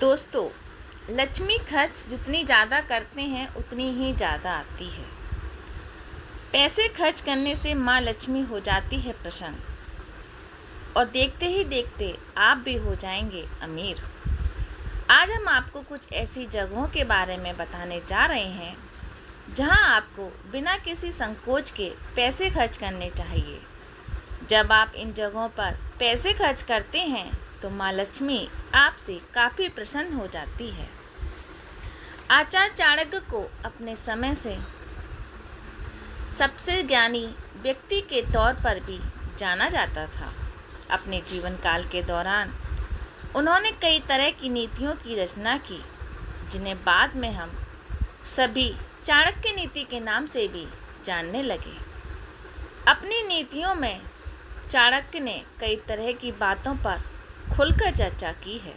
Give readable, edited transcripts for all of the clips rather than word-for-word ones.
दोस्तों, लक्ष्मी खर्च जितनी ज़्यादा करते हैं उतनी ही ज़्यादा आती है। पैसे खर्च करने से माँ लक्ष्मी हो जाती है प्रसन्न और देखते ही देखते आप भी हो जाएंगे अमीर। आज हम आपको कुछ ऐसी जगहों के बारे में बताने जा रहे हैं जहां आपको बिना किसी संकोच के पैसे खर्च करने चाहिए। जब आप इन जगहों पर पैसे खर्च करते हैं तो माँ लक्ष्मी आपसे काफ़ी प्रसन्न हो जाती है। आचार्य चाणक्य को अपने समय से सबसे ज्ञानी व्यक्ति के तौर पर भी जाना जाता था। अपने जीवन काल के दौरान उन्होंने कई तरह की नीतियों की रचना की, जिन्हें बाद में हम सभी चाणक्य नीति के नाम से भी जानने लगे। अपनी नीतियों में चाणक्य ने कई तरह की बातों पर खुलकर चर्चा की है।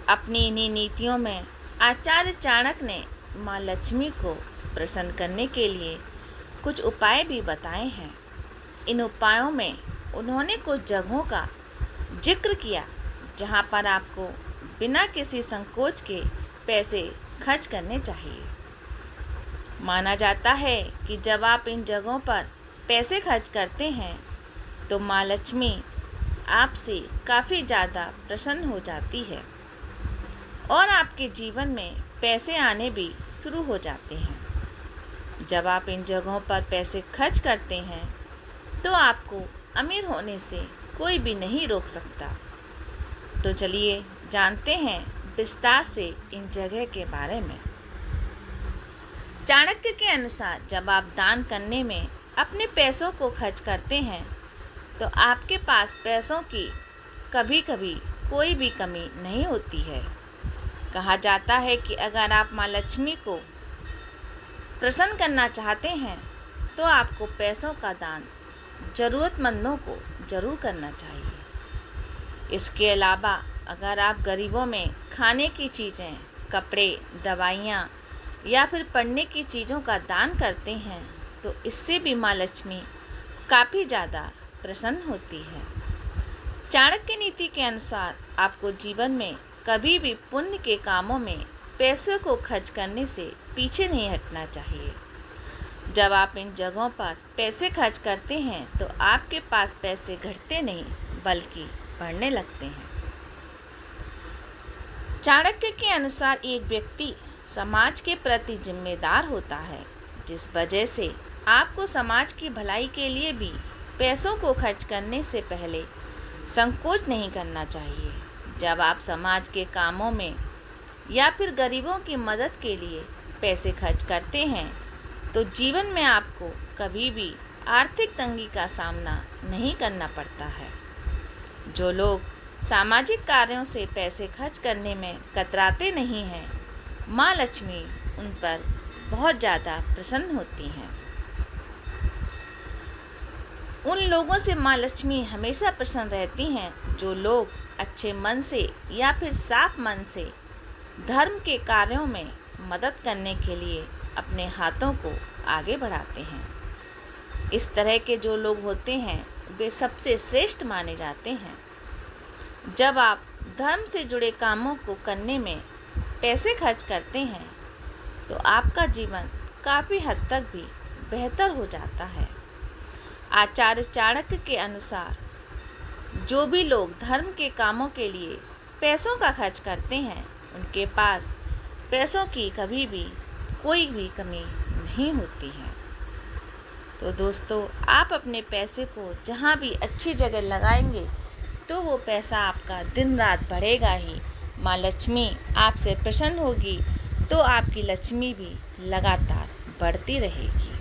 अपनी इन्हीं नीतियों में आचार्य चाणक्य ने माँ लक्ष्मी को प्रसन्न करने के लिए कुछ उपाय भी बताए हैं। इन उपायों में उन्होंने कुछ जगहों का जिक्र किया जहां पर आपको बिना किसी संकोच के पैसे खर्च करने चाहिए। माना जाता है कि जब आप इन जगहों पर पैसे खर्च करते हैं तो माँ लक्ष्मी आपसे काफ़ी ज़्यादा प्रसन्न हो जाती है और आपके जीवन में पैसे आने भी शुरू हो जाते हैं। जब आप इन जगहों पर पैसे खर्च करते हैं तो आपको अमीर होने से कोई भी नहीं रोक सकता। तो चलिए जानते हैं विस्तार से इन जगह के बारे में। चाणक्य के अनुसार जब आप दान करने में अपने पैसों को खर्च करते हैं तो आपके पास पैसों की कभी कभी कोई भी कमी नहीं होती है। कहा जाता है कि अगर आप माँ लक्ष्मी को प्रसन्न करना चाहते हैं तो आपको पैसों का दान ज़रूरतमंदों को ज़रूर करना चाहिए। इसके अलावा अगर आप गरीबों में खाने की चीज़ें, कपड़े, दवाइयाँ या फिर पढ़ने की चीज़ों का दान करते हैं तो इससे भी माँ लक्ष्मी काफ़ी ज़्यादा प्रसन्न होती है। चाणक्य नीति के अनुसार आपको जीवन में कभी भी पुण्य के कामों में पैसों को खर्च करने से पीछे नहीं हटना चाहिए। जब आप इन जगहों पर पैसे खर्च करते हैं तो आपके पास पैसे घटते नहीं बल्कि बढ़ने लगते हैं। चाणक्य के अनुसार एक व्यक्ति समाज के प्रति जिम्मेदार होता है, जिस वजह से आपको समाज की भलाई के लिए भी पैसों को खर्च करने से पहले संकोच नहीं करना चाहिए। जब आप समाज के कामों में या फिर गरीबों की मदद के लिए पैसे खर्च करते हैं तो जीवन में आपको कभी भी आर्थिक तंगी का सामना नहीं करना पड़ता है। जो लोग सामाजिक कार्यों से पैसे खर्च करने में कतराते नहीं हैं, माँ लक्ष्मी उन पर बहुत ज़्यादा प्रसन्न होती हैं। उन लोगों से माँ लक्ष्मी हमेशा प्रसन्न रहती हैं जो लोग अच्छे मन से या फिर साफ मन से धर्म के कार्यों में मदद करने के लिए अपने हाथों को आगे बढ़ाते हैं। इस तरह के जो लोग होते हैं वे सबसे श्रेष्ठ माने जाते हैं। जब आप धर्म से जुड़े कामों को करने में पैसे खर्च करते हैं तो आपका जीवन काफ़ी हद तक भी बेहतर हो जाता है। आचार्य चाणक्य के अनुसार जो भी लोग धर्म के कामों के लिए पैसों का खर्च करते हैं उनके पास पैसों की कभी भी कोई भी कमी नहीं होती है। तो दोस्तों, आप अपने पैसे को जहाँ भी अच्छी जगह लगाएंगे तो वो पैसा आपका दिन रात बढ़ेगा ही। माँ लक्ष्मी आपसे प्रसन्न होगी तो आपकी लक्ष्मी भी लगातार बढ़ती रहेगी।